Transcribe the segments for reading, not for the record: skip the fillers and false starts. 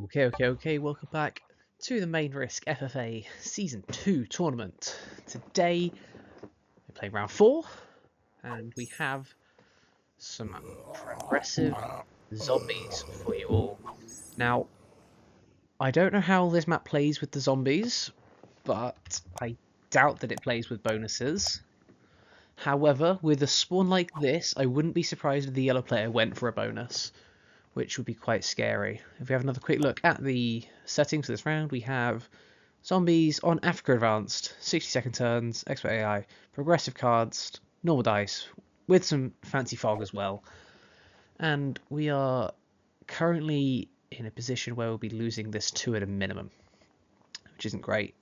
Okay. Welcome back to the Main Risk FFA Season 2 tournament. Today, we play round 4, and we have some progressive zombies for you all. Now, I don't know how this map plays with the zombies, but I doubt that it plays with bonuses. However, with a spawn like this, I wouldn't be surprised if the yellow player went for a bonus, which would be quite scary. If we have another quick look at the settings for this round, we have zombies on Africa Advanced, 60-second turns, expert AI, progressive cards, normal dice, with some fancy fog as well. And we are currently in a position where we'll be losing this 2 at a minimum, which isn't great.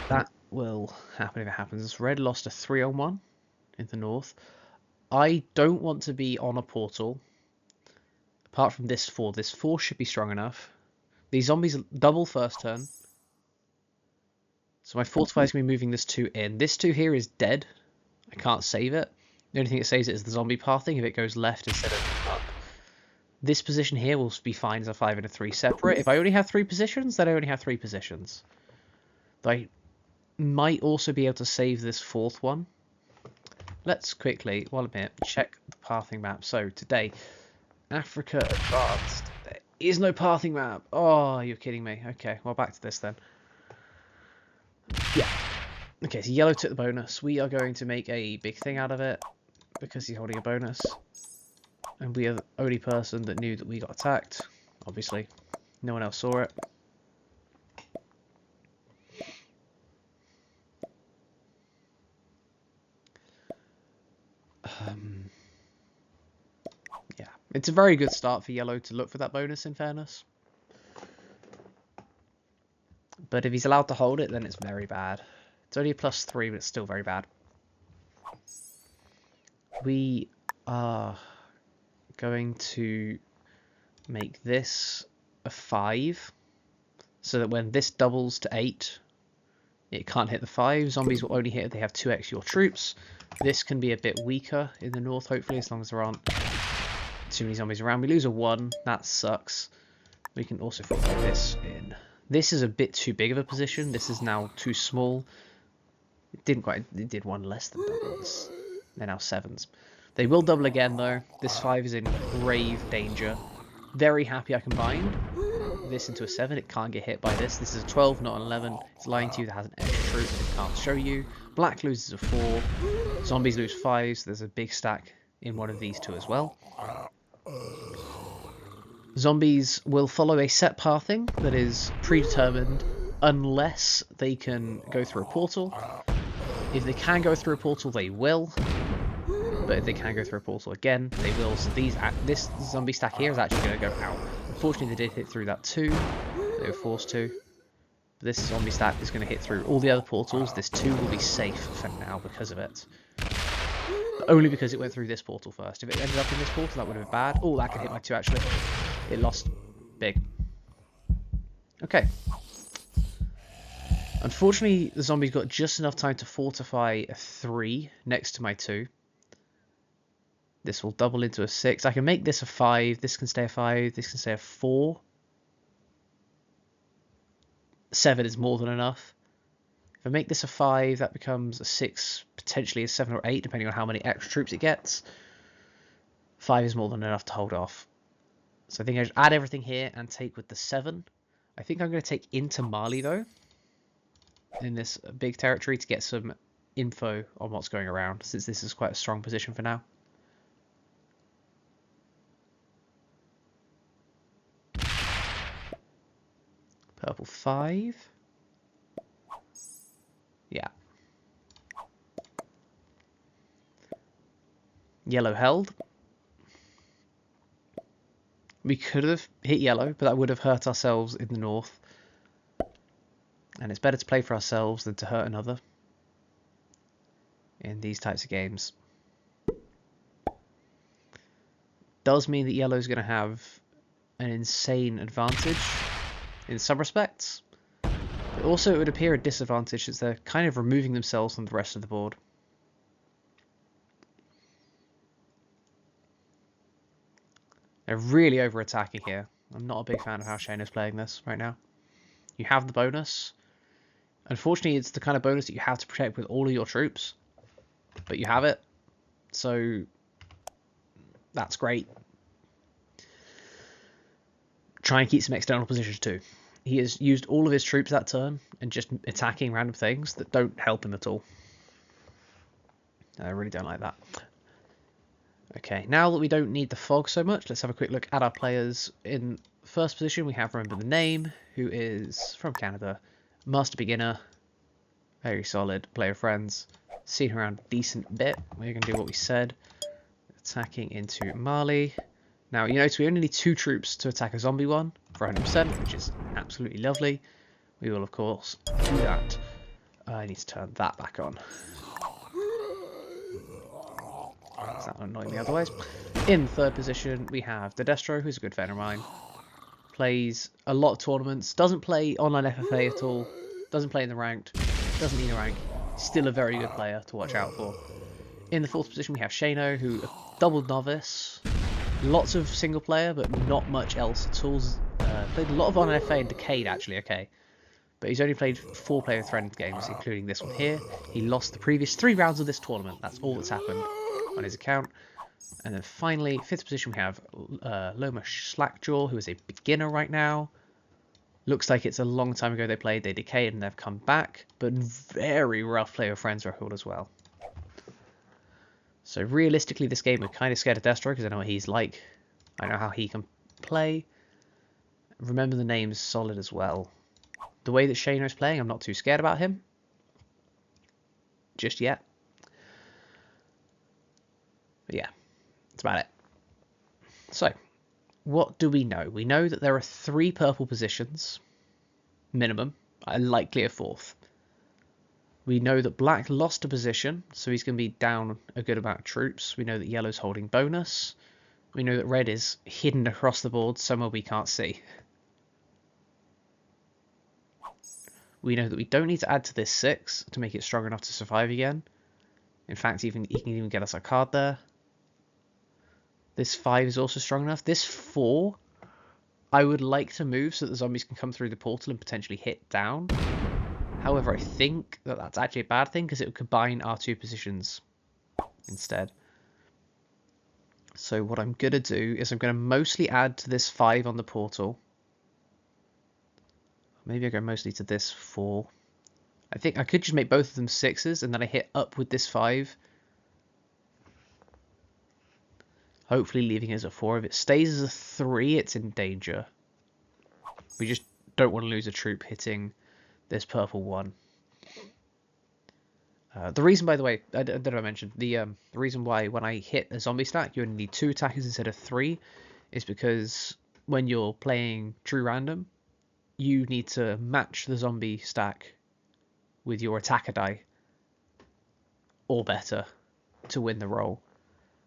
That will happen if it happens. Red lost a 3-on-1 in the north. I don't want to be on a portal. Apart from this 4 should be strong enough. These zombies double first turn. So my fortify is going to be moving this 2 in. This 2 here is dead. I can't save it. The only thing that saves it is the zombie pathing if it goes left instead of up. This position here will be fine as a 5 and a 3 separate. If I only have 3 positions, then I only have 3 positions. But I might also be able to save this 4th one. Let's quickly, while I'm here, check the pathing map. So today, Africa Advanced. There is no pathing map. Oh, you're kidding me. Okay, well, back to this then. Yeah. Okay, so yellow took the bonus. We are going to make a big thing out of it because he's holding a bonus. And we are the only person that knew that we got attacked. Obviously, no one else saw it. Yeah, it's a very good start for yellow to look for that bonus, in fairness. But if he's allowed to hold it, then it's very bad. It's only a +3, but it's still very bad. We are going to make this a 5, so that when this doubles to 8, it can't hit the 5. Zombies will only hit if they have 2x your troops. This can be a bit weaker in the north, hopefully, as long as there aren't too many zombies around. We lose a 1, that sucks. We can also put this in. This is a bit too big of a position. This is now too small. It did 1 less than doubles. They're now 7s. They will double again though. This 5 is in grave danger. Very happy I combined this into a 7. It can't get hit by this. This is a 12, not an 11. It's lying to you that has an extra troop that it can't show you. Black loses a 4. Zombies lose 5, so there's a big stack in one of these 2 as well. Zombies will follow a set pathing that is predetermined unless they can go through a portal. If they can go through a portal, they will. But if they can go through a portal again, they will. So this zombie stack here is actually going to go out. Unfortunately, they did hit through that too. They were forced to. But this zombie stack is going to hit through all the other portals. This 2 will be safe for now because of it. But only because it went through this portal first. If it ended up in this portal, that would have been bad. Oh, that could hit my 2 actually. It lost big. Okay. Unfortunately, the zombies got just enough time to fortify a 3 next to my 2. This will double into a 6. I can make this a 5. This can stay a 5. This can stay a 4. 7 is more than enough. If I make this a 5, that becomes a 6, potentially a 7 or 8, depending on how many extra troops it gets. 5 is more than enough to hold off. So I think I should add everything here and take with the 7. I think I'm going to take into Mali, though, in this big territory to get some info on what's going around, since this is quite a strong position for now. Purple 5. Yeah. Yellow held. We could have hit yellow, but that would have hurt ourselves in the north. And it's better to play for ourselves than to hurt another in these types of games. Does mean that yellow is going to have an insane advantage in some respects. But also it would appear a disadvantage as they're kind of removing themselves from the rest of the board. They're really over-attacking here. I'm not a big fan of how Shayna's playing this right now. You have the bonus. Unfortunately, it's the kind of bonus that you have to protect with all of your troops. But you have it. So that's great. Try and keep some external positions too. He has used all of his troops that turn and just attacking random things that don't help him at all. I really don't like that. Okay, now that we don't need the fog so much, let's have a quick look at our players. In first position, we have Remember the Name, who is from Canada. Master Beginner. Very solid. Player friends. Seen her around a decent bit. We're going to do what we said. Attacking into Mali. Now, you notice we only need 2 troops to attack a zombie one for 100%, which is absolutely lovely. We will, of course, do that. I need to turn that back on. Is that annoying me otherwise? In third position, we have the Destro, who's a good friend of mine. Plays a lot of tournaments. Doesn't play online FFA at all. Doesn't play in the ranked. Doesn't need a rank. Still a very good player to watch out for. In the fourth position, we have Shano, who a double novice. Lots of single player, but not much else at all. Played a lot of online FFA and Decade, actually, okay. But he's only played 4 player threatened games, including this one here. He lost the previous 3 rounds of this tournament. That's all that's happened on his account. And then finally, 5th position, we have Loma Slackjaw, who is a beginner right now. Looks like it's a long time ago they played. They decayed and they've come back. But very rough player friends record as well. So realistically, this game, we're kind of scared of Destro because I know what he's like. I know how he can play. Remember the Name's solid as well. The way that Shano's playing, I'm not too scared about him. Just yet. But yeah, that's about it. So, what do we know? We know that there are 3 purple positions, minimum, likely a 4th. We know that black lost a position, so he's going to be down a good amount of troops. We know that yellow's holding bonus. We know that red is hidden across the board somewhere we can't see. We know that we don't need to add to this 6 to make it strong enough to survive again. In fact, he can even get us a card there. This 5 is also strong enough. This 4, I would like to move so that the zombies can come through the portal and potentially hit down. However, I think that that's actually a bad thing because it would combine our 2 positions instead. So what I'm going to do is I'm going to mostly add to this 5 on the portal. Maybe I go mostly to this 4. I think I could just make both of them 6s and then I hit up with this 5. Hopefully leaving it as a 4. If it stays as a 3, it's in danger. We just don't want to lose a troop hitting this purple one. The reason, by the way, I don't know if I mentioned, the reason why when I hit a zombie stack you only need 2 attackers instead of 3 is because when you're playing true random, you need to match the zombie stack with your attacker die, or better, to win the roll.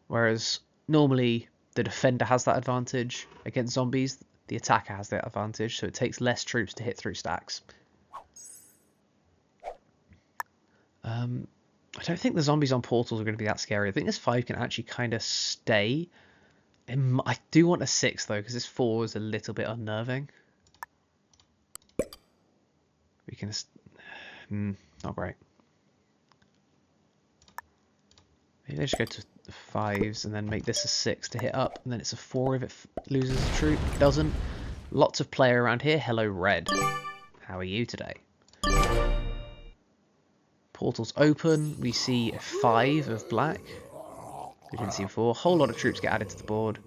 Whereas normally the defender has that advantage against zombies, the attacker has that advantage, so it takes less troops to hit through stacks. I don't think the zombies on portals are going to be that scary. I think this 5 can actually kind of stay. I do want a 6 though, because this 4 is a little bit unnerving. We can... not great. Maybe they just go to the 5s and then make this a 6 to hit up, and then it's a 4 if it loses a troop. It doesn't. Lots of player around here. Hello, red. How are you today? Portals open. We see a 5 of black. We didn't see before. A whole lot of troops get added to the board.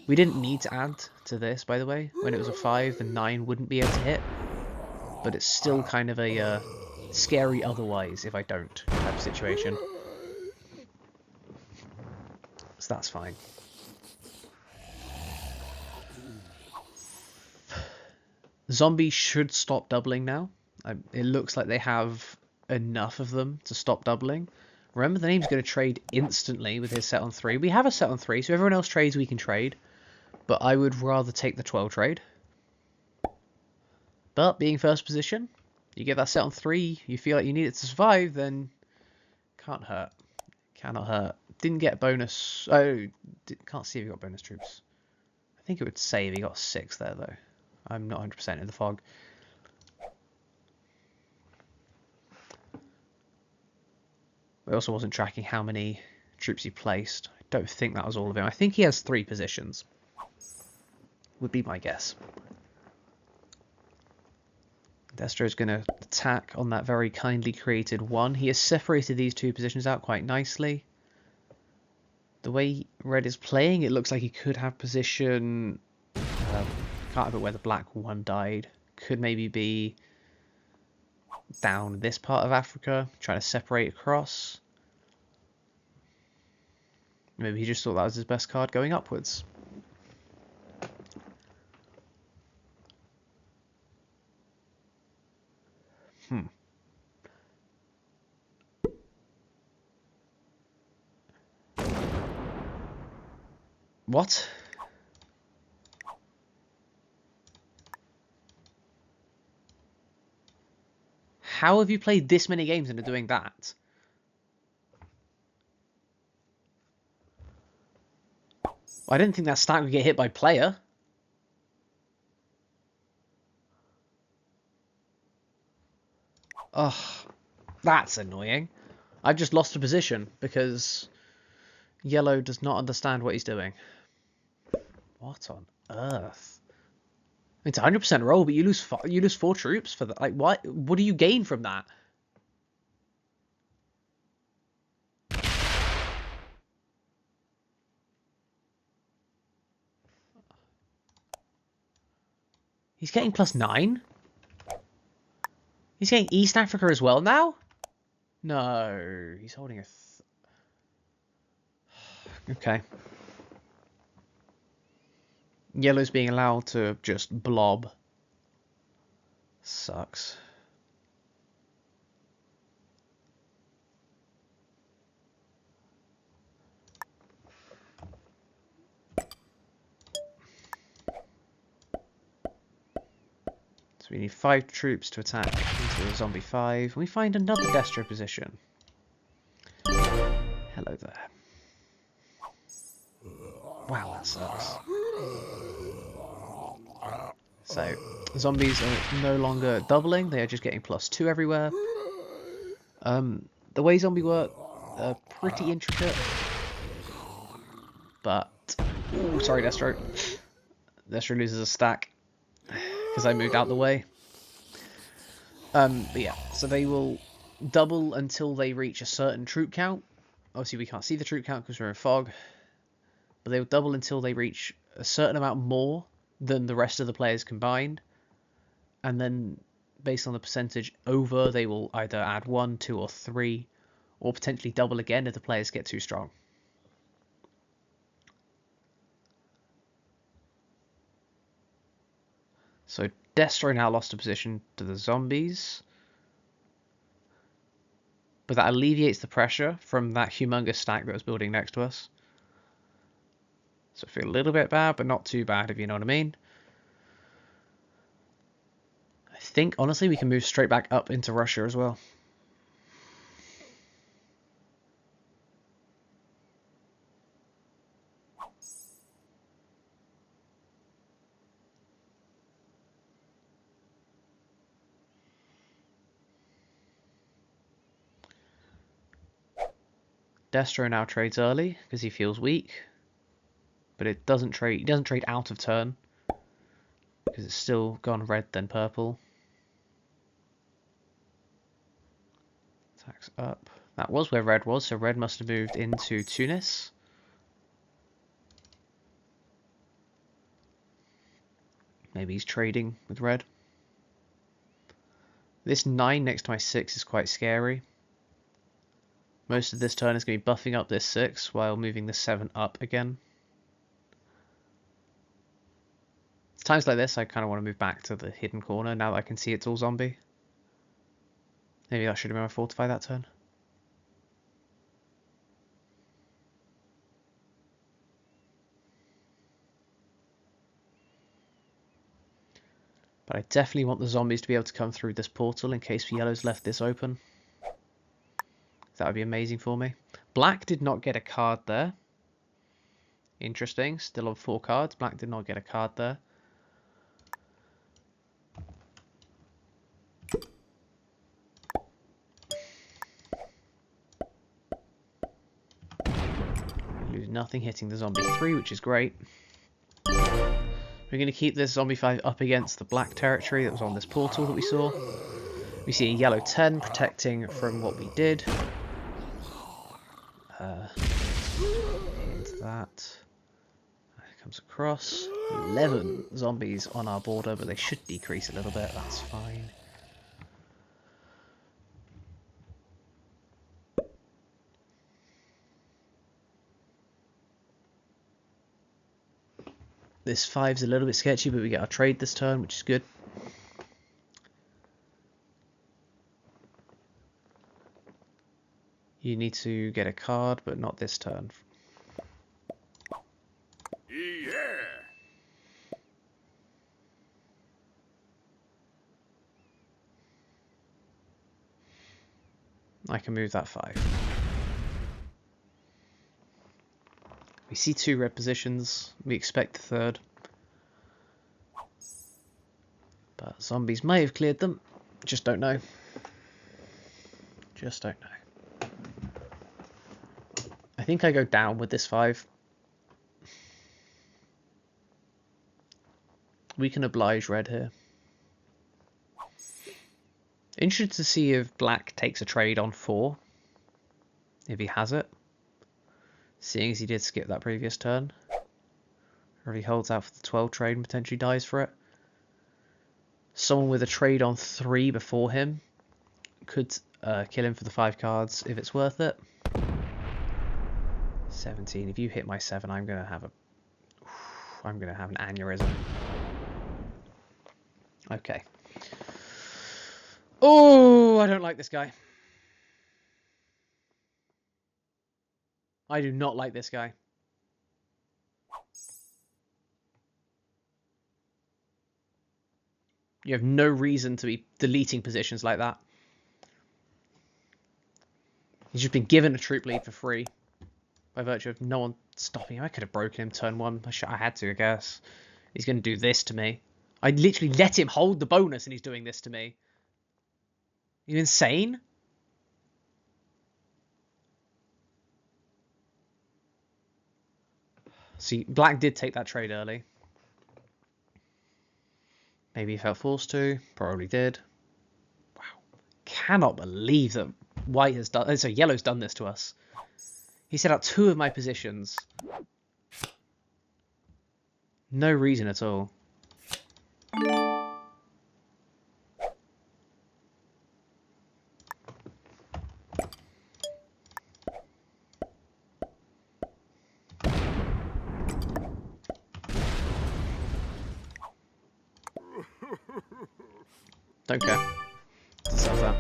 We didn't need to add to this, by the way. When it was a 5, the 9 wouldn't be able to hit. But it's still kind of a scary otherwise if I don't type of situation. So that's fine. Zombies should stop doubling now. It looks like they have enough of them to stop doubling. Remember, the Name's going to trade instantly with his set on 3. We have a set on 3, so everyone else trades, we can trade. But I would rather take the 12 trade. But being first position, you get that set on 3, you feel like you need it to survive, then can't hurt. Cannot hurt. Didn't get bonus. Oh, can't see if we got bonus troops. I think it would save. He got 6 there, though. I'm not 100% in the fog. I also wasn't tracking how many troops he placed. I don't think that was all of him. I think he has 3 positions. Would be my guess. Destro's going to attack on that very kindly created 1. He has separated these 2 positions out quite nicely. The way red is playing, it looks like he could have position... can't have it where the black 1 died. Could maybe be down this part of Africa, trying to separate across. Maybe he just thought that was his best card going upwards. What? How have you played this many games and are doing that? I didn't think that stack would get hit by player. Ugh, that's annoying. I've just lost a position because yellow does not understand what he's doing. What on earth? It's a 100% roll, but you lose 4 troops for that. Like, what do you gain from that? He's getting +9. He's getting East Africa as well now. No, he's holding a. Okay. Yellow's being allowed to just blob. Sucks. So we need 5 troops to attack into a zombie 5. We find another Destro position. Hello there. Wow, that sucks. So, zombies are no longer doubling, they are just getting +2 everywhere. The way zombie work are pretty intricate. But... Ooh, sorry, Destro. Destro loses a stack because I moved out the way. But yeah, so they will double until they reach a certain troop count. Obviously, we can't see the troop count because we're in fog. But they will double until they reach a certain amount more than the rest of the players combined. And then, based on the percentage over, they will either add 1, 2, or 3, or potentially double again if the players get too strong. So Destro now lost a position to the zombies. But that alleviates the pressure from that humongous stack that was building next to us. So I feel a little bit bad, but not too bad, if you know what I mean. I think, honestly, we can move straight back up into Russia as well. Destro now trades early because he feels weak, but it doesn't trade. He doesn't trade out of turn because it's still gone red then purple. Attacks up. That was where red was, so red must have moved into Tunis. Maybe he's trading with red. This 9 next to my 6 is quite scary. Most of this turn is going to be buffing up this 6 while moving the 7 up again. Times like this, I kind of want to move back to the hidden corner now that I can see it's all zombie. Maybe that should have been my fortify that turn. But I definitely want the zombies to be able to come through this portal in case yellow's left this open. That would be amazing for me. Black did not get a card there. Interesting. Still on 4 cards. Black did not get a card there. Lose nothing, hitting the zombie 3, which is great. We're going to keep this zombie 5 up against the black territory that was on this portal that we saw. We see a yellow 10 protecting from what we did. Into that. Comes across. 11 zombies on our border, but they should decrease a little bit. That's fine. This 5's a little bit sketchy, but we get our trade this turn, which is good. You need to get a card, but not this turn. Yeah. I can move that 5. We see 2 red positions. We expect the 3rd. But zombies may have cleared them. Just don't know. Just don't know. I think I go down with this 5. We can oblige red here. Interested to see if black takes a trade on 4. If he has it. Seeing as he did skip that previous turn. Or if he holds out for the 12 trade and potentially dies for it. Someone with a trade on 3 before him could kill him for the 5 cards if it's worth it. 17. If you hit my 7, I'm gonna have an aneurysm. Okay. Oh, I don't like this guy. I do not like this guy. You have no reason to be deleting positions like that. He's just been given a troop lead for free by virtue of no one stopping him. I could have broken him turn 1. I had to, I guess. He's going to do this to me. I literally let him hold the bonus and he's doing this to me. Are you insane? See, black did take that trade early. Maybe he felt forced to. Probably did. Wow. Cannot believe that white has done... So yellow's done this to us. He set out 2 of my positions. No reason at all. Don't care. Deserve that.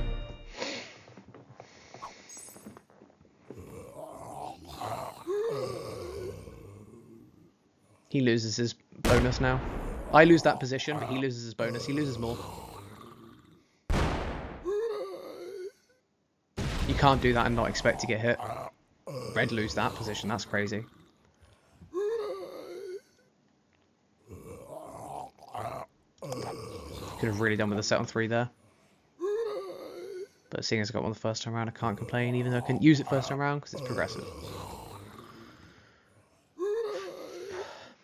He loses his bonus now. I lose that position, but he loses his bonus. He loses more. You can't do that and not expect to get hit. Red lose that position. That's crazy. Could have really done with a set on 3 there. But seeing as I got one the first time around, I can't complain, even though I couldn't use it first time around because it's progressive.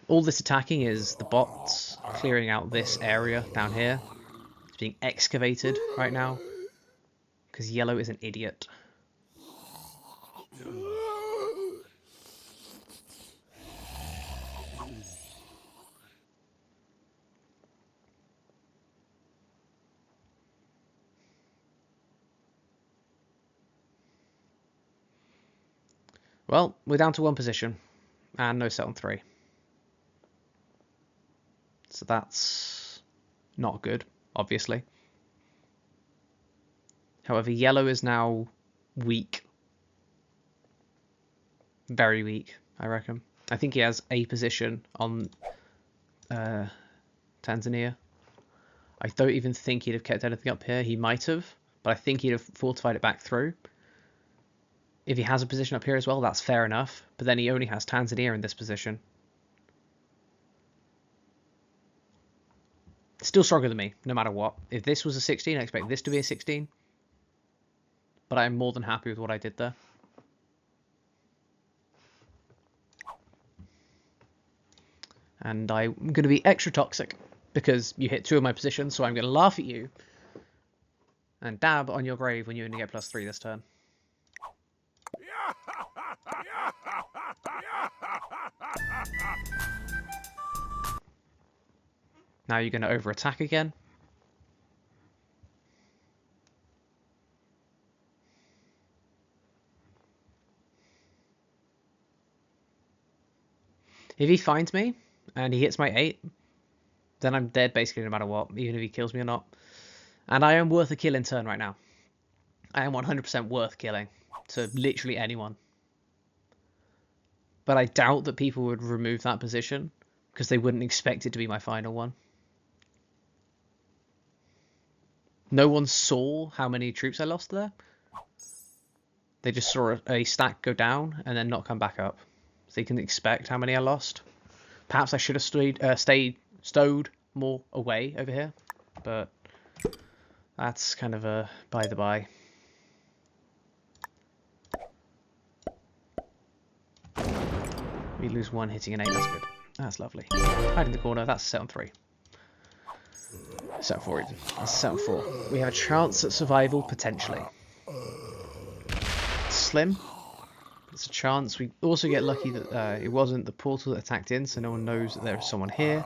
All this attacking is the bots clearing out this area down here. It's being excavated right now because yellow is an idiot. Well, we're down to 1 position and no set on 3. So that's not good, obviously. However, yellow is now weak. Very weak, I reckon. I think he has a position on Tanzania. I don't even think he'd have kept anything up here. He might have, but I think he'd have fortified it back through. If he has a position up here as well, that's fair enough. But then he only has Tanzania in this position. Still stronger than me, no matter what. If this was a 16, I expect this to be a 16. But I'm more than happy with what I did there. And I'm going to be extra toxic because you hit 2 of my positions, so I'm going to laugh at you and dab on your grave when you only get +3 this turn. Now you're going to over-attack again. If he finds me and he hits my 8, then I'm dead basically no matter what, even if he kills me or not. And I am worth a kill in turn right now. I am 100% worth killing to literally anyone. But I doubt that people would remove that position because they wouldn't expect it to be my final one. No one saw how many troops I lost there. They just saw a stack go down and then not come back up. So they can expect how many I lost. Perhaps I should have stowed more away over here, but that's kind of a by the by. We lose 1 hitting an 8, that's good. That's lovely. Hide in the corner, that's set on 3. Set on 4, that's set on 4. We have a chance at survival, potentially. Slim. It's a chance. We also get lucky that it wasn't the portal that attacked in, so no one knows that there is someone here.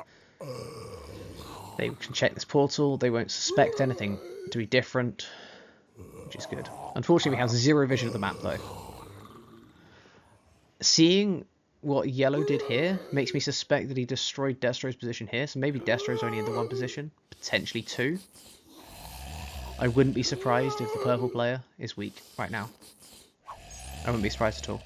They can check this portal, they won't suspect anything to be different, which is good. Unfortunately, we have 0 vision of the map, though. Seeing what yellow did here makes me suspect that he destroyed Destro's position here, so maybe Destro's only in the 1 position, potentially 2. I wouldn't be surprised if the purple player is weak right now. I wouldn't be surprised at all.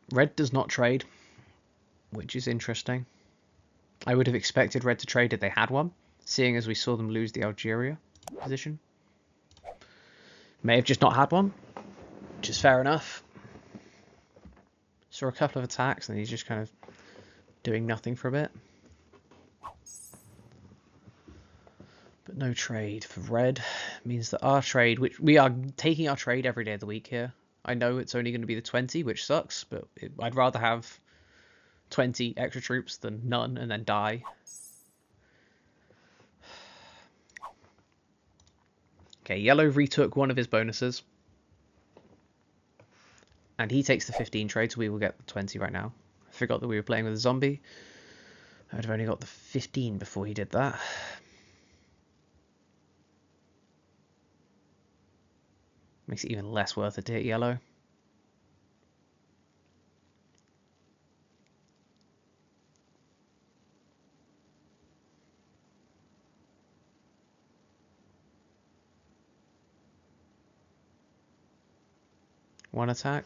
Red does not trade, which is interesting. I would have expected Red to trade if they had one, seeing as we saw them lose the Algeria position. May have just not had one, which is fair enough. Saw a couple of attacks and he's just kind of doing nothing for a bit. But no trade for Red means that our trade, which we are taking our trade every day of the week here. I know it's only going to be the 20, which sucks, but I'd rather have 20 extra troops than none and then die. Okay, yellow retook one of his bonuses. And he takes the 15 trade, so we will get the 20 right now. I forgot that we were playing with a zombie. I would have only got the 15 before he did that. Makes it even less worth it to hit yellow. One attack.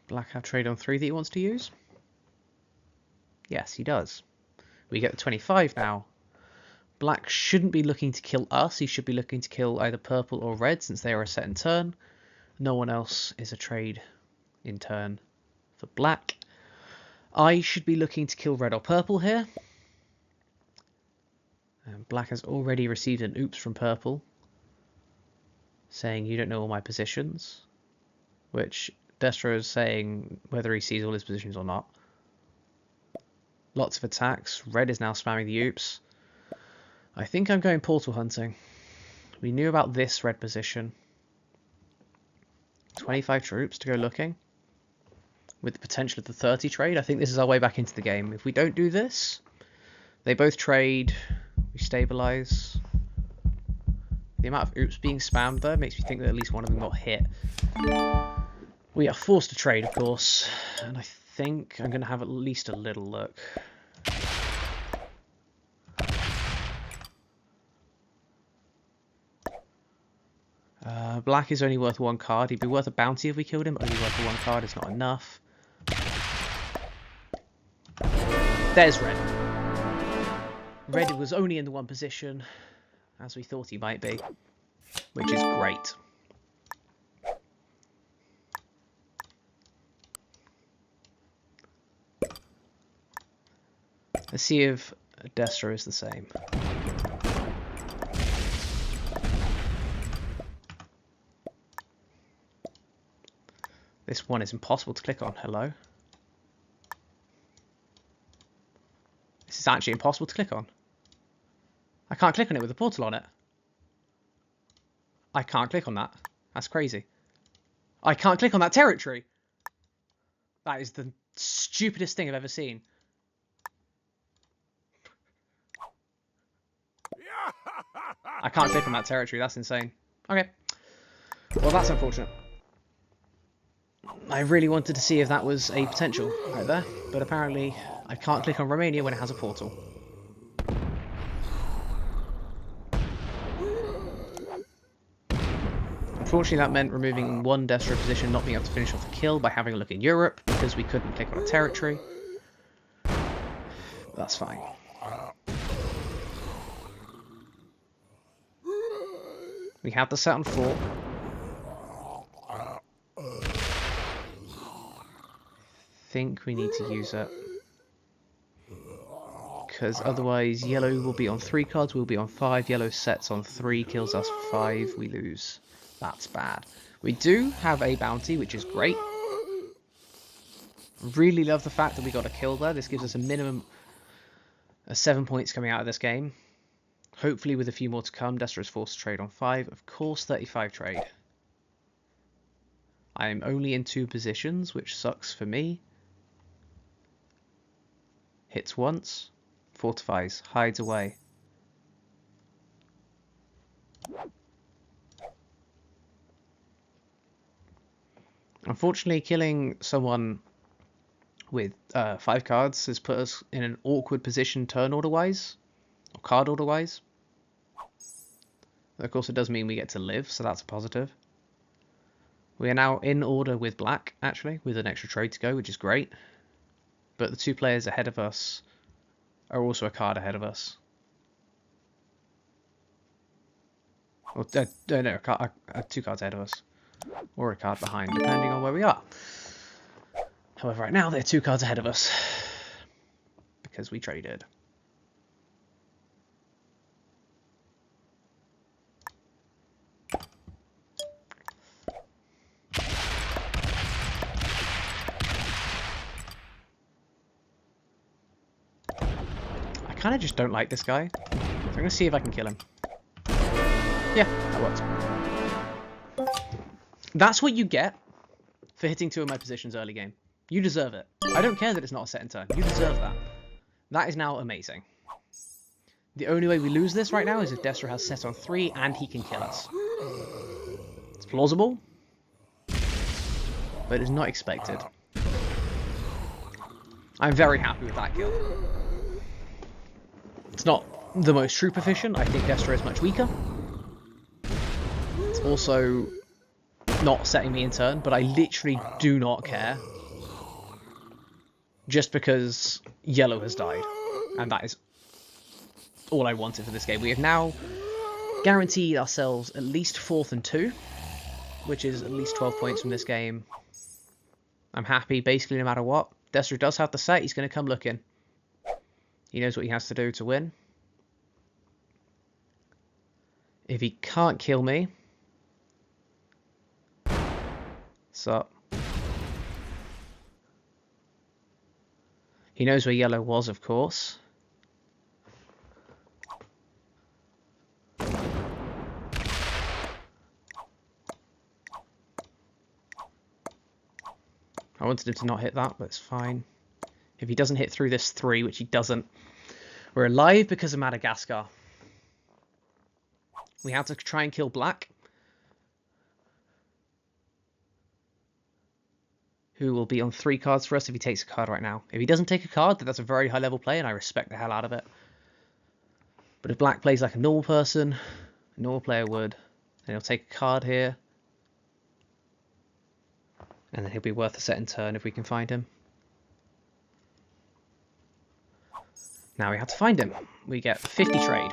Black have trade on 3 that he wants to use? Yes, he does. We get the 25 now. Black shouldn't be looking to kill us. He should be looking to kill either purple or red since they are a set in turn. No one else is a trade in turn for black. I should be looking to kill red or purple here. And black has already received an oops from purple saying you don't know all my positions, which Destro is saying whether he sees all his positions or not. Lots of attacks. Red is now spamming the oops. I think I'm going portal hunting. We knew about this red position. 25 troops to go looking. With the potential of the 30 trade. I think this is our way back into the game. If we don't do this, they both trade. We stabilize. The amount of oops being spammed, though, makes me think that at least one of them got hit. We are forced to trade, of course, and I think I'm going to have at least a little look. Black is only worth 1 card. He'd be worth a bounty if we killed him, but only worth 1 card is not enough. There's red. Red was only in the 1 position, as we thought he might be, which is great. Let's see if Destro is the same. This one is impossible to click on. Hello. This is actually impossible to click on. I can't click on it with a portal on it. I can't click on that. That's crazy. I can't click on that territory. That is the stupidest thing I've ever seen. I can't click on that territory. That's insane. Okay. Well, that's unfortunate. I really wanted to see if that was a potential right there, but apparently I can't click on Romania when it has a portal. Unfortunately, that meant removing 1 Destro position, not being able to finish off the kill by having a look in Europe, because we couldn't click on a territory. That's fine. We have the set on 4. I think we need to use it. Because otherwise yellow will be on 3 cards, we'll be on 5. Yellow sets on 3, kills us for 5, we lose. That's bad. We do have a bounty, which is great. Really love the fact that we got a kill there. This gives us a minimum of 7 points coming out of this game. Hopefully with a few more to come. Destro is forced to trade on 5. Of course, 35 trade. I am only in 2 positions, which sucks for me. Hits once. Fortifies. Hides away. Unfortunately, killing someone with 5 cards has put us in an awkward position turn order-wise. Or card order-wise. Of course, it does mean we get to live, so that's a positive. We are now in order with black, actually, with an extra trade to go, which is great. But the 2 players ahead of us are also a card ahead of us. Or, no, 2 cards ahead of us. Or a card behind, depending on where we are. However, right now, they're 2 cards ahead of us. Because we traded. I kind of just don't like this guy. So I'm going to see if I can kill him. Yeah, that works. That's what you get for hitting 2 of my positions early game. You deserve it. I don't care that it's not a set in turn. You deserve that. That is now amazing. The only way we lose this right now is if Destro has set on 3 and he can kill us. It's plausible, but it's not expected. I'm very happy with that kill. It's not the most troop efficient. I think Destro is much weaker. It's also not setting me in turn, but I literally do not care. Just because yellow has died. And that is all I wanted for this game. We have now guaranteed ourselves at least 4th and 2, which is at least 12 points from this game. I'm happy basically no matter what. Destro does have the set. He's going to come looking. He knows what he has to do to win. If he can't kill me... So... He knows where yellow was, of course. I wanted him to not hit that, but it's fine. If he doesn't hit through this 3, which he doesn't, we're alive because of Madagascar. We have to try and kill black, who will be on 3 cards for us if he takes a card right now. If he doesn't take a card, then that's a very high level play, and I respect the hell out of it. But if black plays like a normal person, a normal player would, then he'll take a card here, and then he'll be worth a set in turn if we can find him. Now we have to find him. We get 50 trade.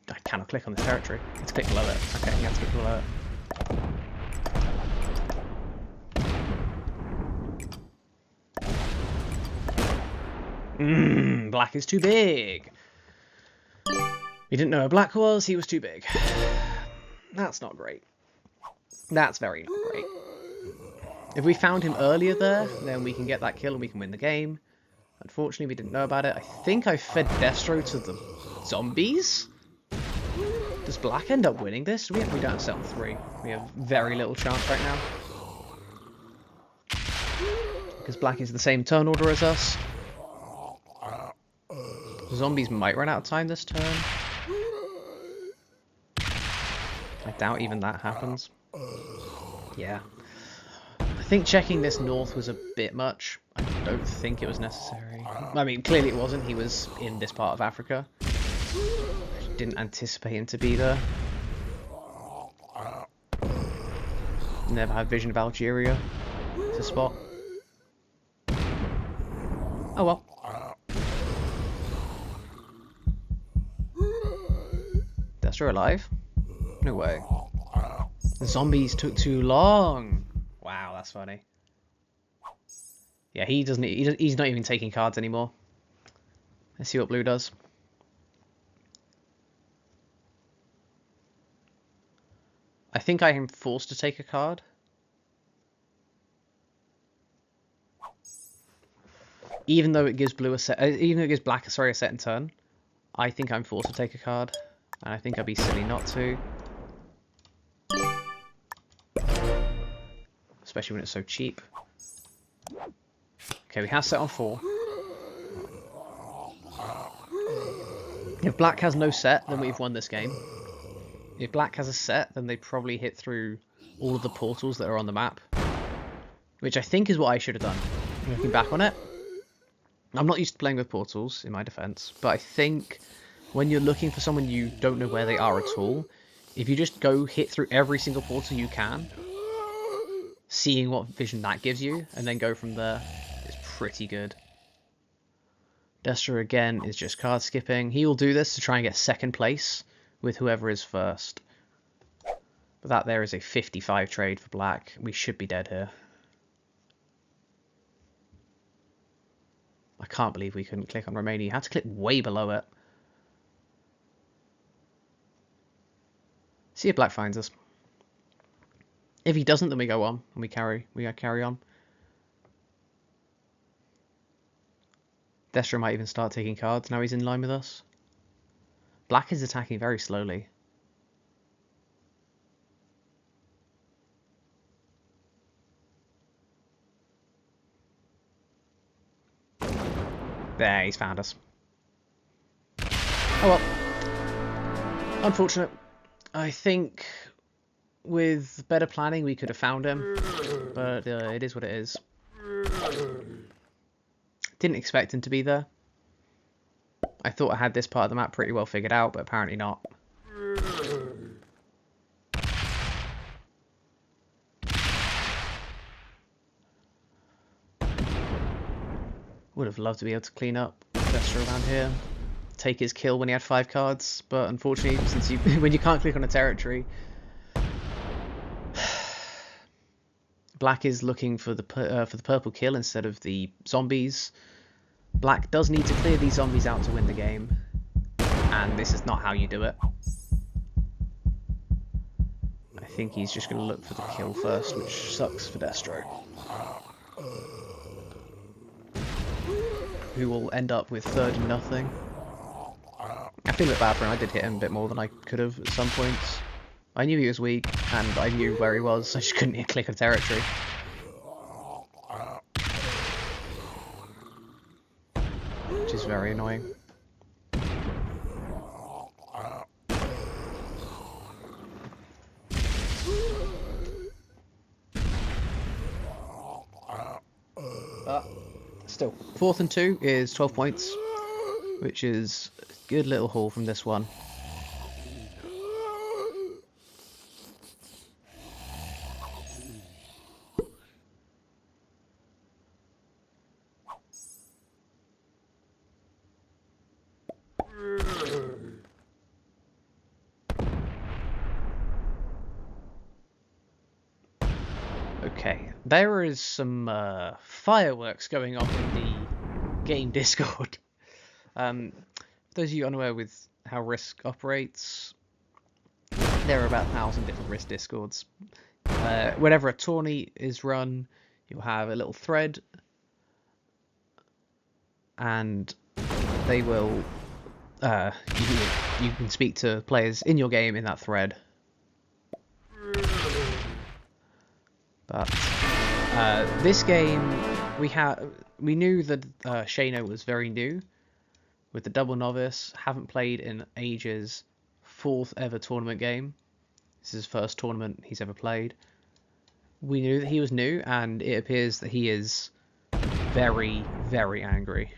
I cannot click on the territory. Let's click below it. Okay, you have to click below it. Black is too big. We didn't know where black was, he was too big. That's not great. That's very not great. If we found him earlier there, then we can get that kill and we can win the game. Unfortunately, we didn't know about it. I think I fed Destro to the zombies? Does black end up winning this? We don't have set on 3. We have very little chance right now. Because black is the same turn order as us. The zombies might run out of time this turn. I doubt even that happens. Yeah. I think checking this north was a bit much. I don't think it was necessary. I mean, clearly it wasn't. He was in this part of Africa. I didn't anticipate him to be there. Never had vision of Algeria to spot. Oh well. Destro alive? No way. The zombies took too long. Wow, that's funny. Yeah, he doesn't. He's not even taking cards anymore. Let's see what blue does. I think I am forced to take a card. Even though it gives blue a set, even though it gives black a set in turn, I think I'm forced to take a card, and I think I'd be silly not to. Especially when it's so cheap. Okay, we have set on 4. If black has no set, then we've won this game. If black has a set, then they probably hit through all of the portals that are on the map. Which I think is what I should have done. Looking back on it. I'm not used to playing with portals, in my defense. But I think when you're looking for someone you don't know where they are at all, if you just go hit through every single portal you can, seeing what vision that gives you, and then go from there, is pretty good. Destro again is just card skipping. He will do this to try and get second place with whoever is first. But that there is a 55 trade for black. We should be dead here. I can't believe we couldn't click on Romania. You had to click way below it. See if black finds us. If he doesn't, then we go on and we carry on. Destro might even start taking cards now he's in line with us. Black is attacking very slowly. There, he's found us. Oh well. Unfortunate. I think with better planning we could have found him, but it is what it is. Didn't expect him to be there. I thought I had this part of the map pretty well figured out, but apparently not. Would have loved to be able to clean up Destro around here. Take his kill when he had 5 cards, but unfortunately, since when you can't click on a territory, black is looking for the purple kill instead of the zombies. Black does need to clear these zombies out to win the game, and this is not how you do it. I think he's just going to look for the kill first, which sucks for Destro, who will end up with 30-0. I feel a bit bad for him. I did hit him a bit more than I could have at some points. I knew he was weak, and I knew where he was, so I just couldn't click a territory. Which is very annoying. Still, 4th and 2 is 12 points, which is a good little haul from this one. Okay, there is some fireworks going off in the game Discord. For those of you unaware with how Risk operates, there are about 1,000 different Risk Discords. Whenever a tourney is run, you'll have a little thread, and they will you can speak to players in your game in that thread. But this game, we knew that Shano was very new with the double novice, haven't played in ages, 4th ever tournament game. This is his first tournament he's ever played. We knew that he was new, and it appears that he is very, very angry.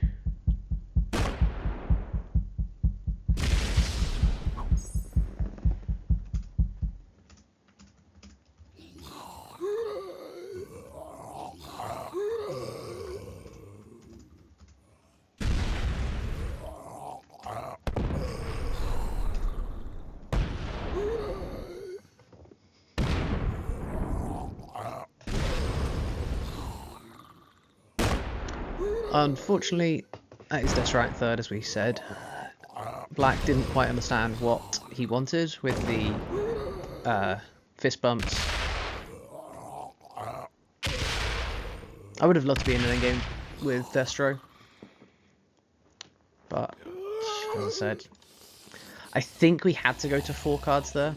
Unfortunately, that is Desperate 3rd, as we said. Black didn't quite understand what he wanted with the fist bumps. I would have loved to be in an endgame with Destro, but as I said, I think we had to go to 4 cards there.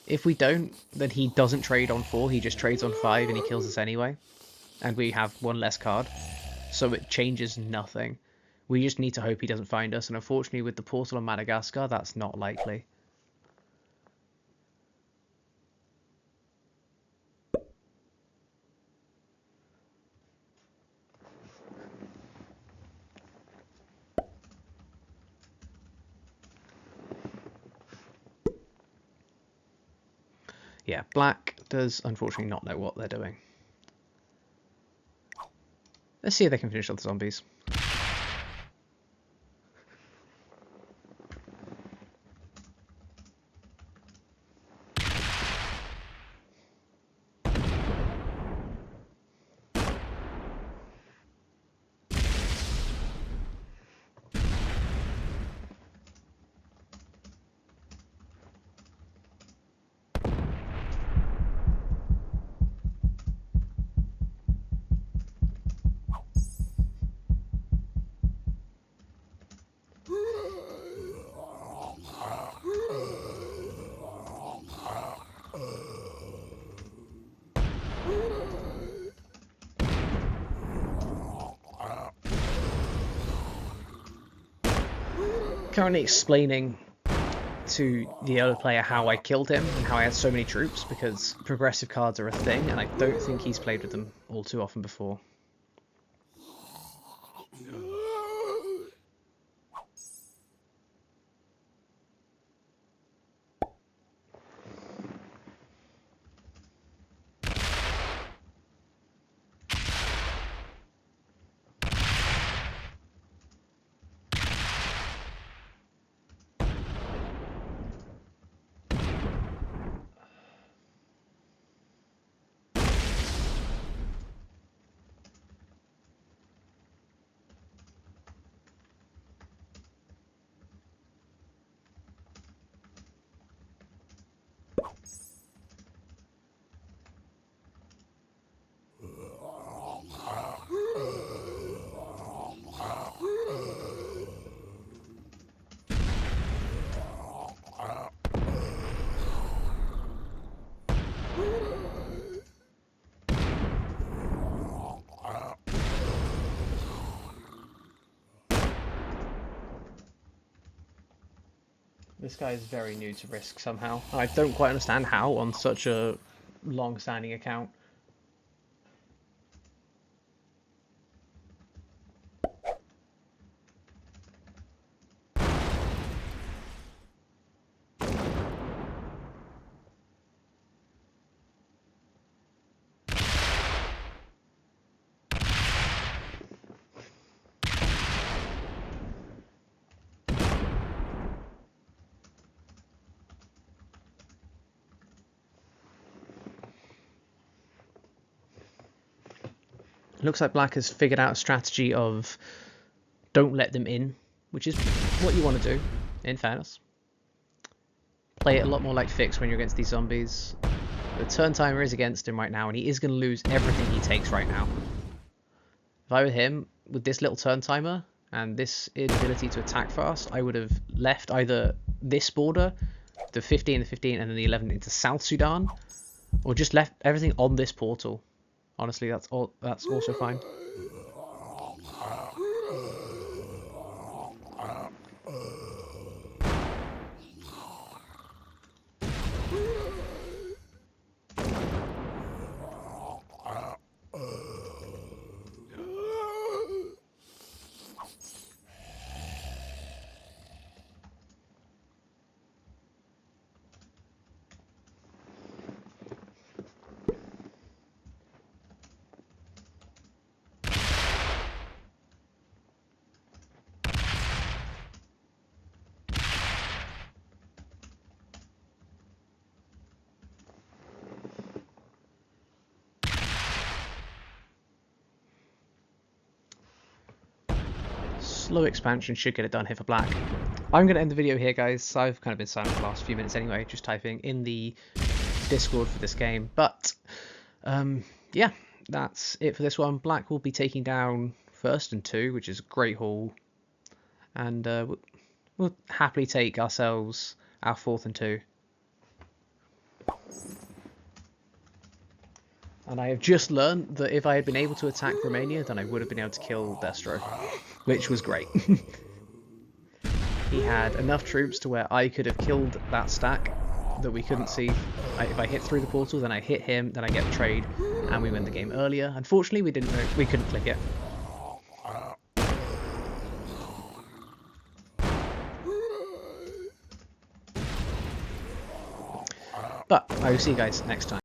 If we don't, then he doesn't trade on 4, he just trades on 5 and he kills us anyway. And we have 1 less card, so it changes nothing. We just need to hope he doesn't find us, and unfortunately with the portal on Madagascar, that's not likely. Yeah, Black does unfortunately not know what they're doing. Let's see if they can finish off the zombies. Currently explaining to the other player how I killed him and how I had so many troops, because progressive cards are a thing and I don't think he's played with them all too often before. This guy is very new to Risk somehow. I don't quite understand how on such a long-standing account. Looks like Black has figured out a strategy of don't let them in, which is what you want to do, in fairness. Play it a lot more like Fix when you're against these zombies. The turn timer is against him right now, and he is going to lose everything he takes right now. If I were him, with this little turn timer and this inability to attack fast, I would have left either this border, the 15, and then the 11 into South Sudan, or just left everything on this portal. Honestly, that's also fine. Slow expansion should get it done here for Black. I'm going to end the video here, guys. I've kind of been silent for the last few minutes anyway, just typing in the Discord for this game. But, yeah, that's it for this one. Black will be taking down 1st and 2, which is a great haul. And we'll happily take ourselves our 4th and 2. And I have just learned that if I had been able to attack Romania, then I would have been able to kill Destro, which was great. He had enough troops to where I could have killed that stack that we couldn't see. If I hit through the portal, then I hit him, then I get the trade, and we win the game earlier. Unfortunately, we couldn't click it. But I will see you guys next time.